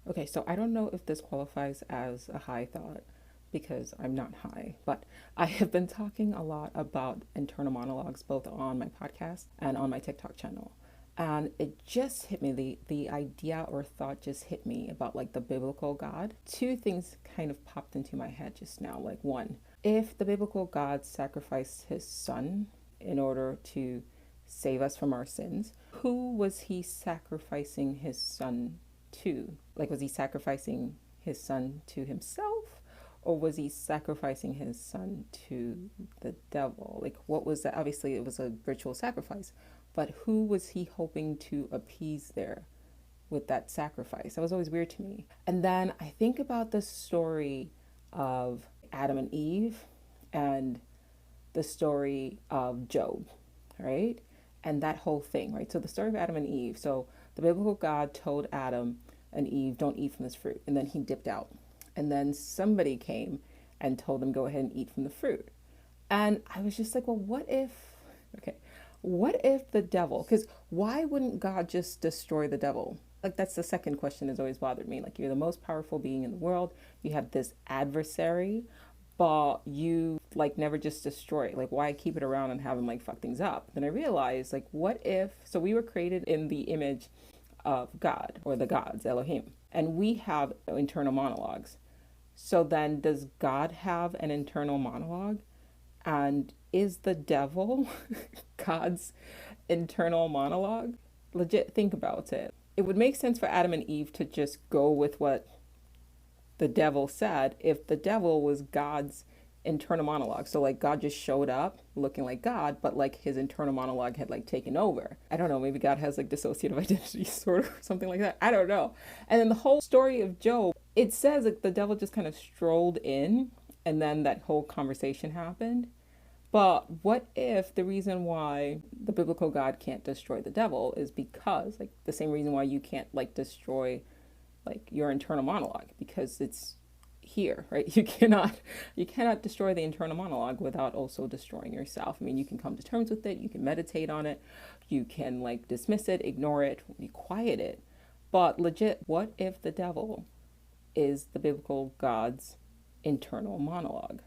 Okay, so I don't know if this qualifies as a high thought because I'm not high, but I have been talking a lot about internal monologues both on my podcast and on my TikTok channel. And it just hit me, the idea or thought just hit me about like the biblical God. Two things kind of popped into my head just now. Like, one, if the biblical God sacrificed his son in order to save us from our sins, who was he sacrificing his son to? Like, was he sacrificing his son to himself? Or was he sacrificing his son to the devil? Like, what was that? Obviously, it was a ritual sacrifice, but who was he hoping to appease there with that sacrifice? That was always weird to me. And then I think about the story of Adam and Eve and the story of Job, right? And that whole thing, right? So the story of Adam and Eve. So the biblical God told Adam and Eve, don't eat from this fruit. And then he dipped out. And then somebody came and told them, go ahead and eat from the fruit. And I was just like, well, okay, what if the devil, because why wouldn't God just destroy the devil? Like, that's the second question that's always bothered me. Like, you're the most powerful being in the world. You have this adversary, but you like never just destroy it. Like, why keep it around and have him like fuck things up? Then I realized, like, what if, so we were created in the image of God or the gods, Elohim, and we have internal monologues. So then does God have an internal monologue? And is the devil God's internal monologue? Legit, think about it. It would make sense for Adam and Eve to just go with what the devil said if the devil was God's internal monologue. So like God just showed up looking like God, but like his internal monologue had like taken over. I don't know, maybe God has like dissociative identity sort of or something like that. I don't know. And then the whole story of Job, it says like the devil just kind of strolled in and then that whole conversation happened. But what if the reason why the biblical God can't destroy the devil is because, like, the same reason why you can't, like, destroy, like, your internal monologue, because it's here, right? You cannot destroy the internal monologue without also destroying yourself. I mean, you can come to terms with it, you can meditate on it, you can, like, dismiss it, ignore it, be quiet it. But legit, what if the devil is the biblical God's internal monologue?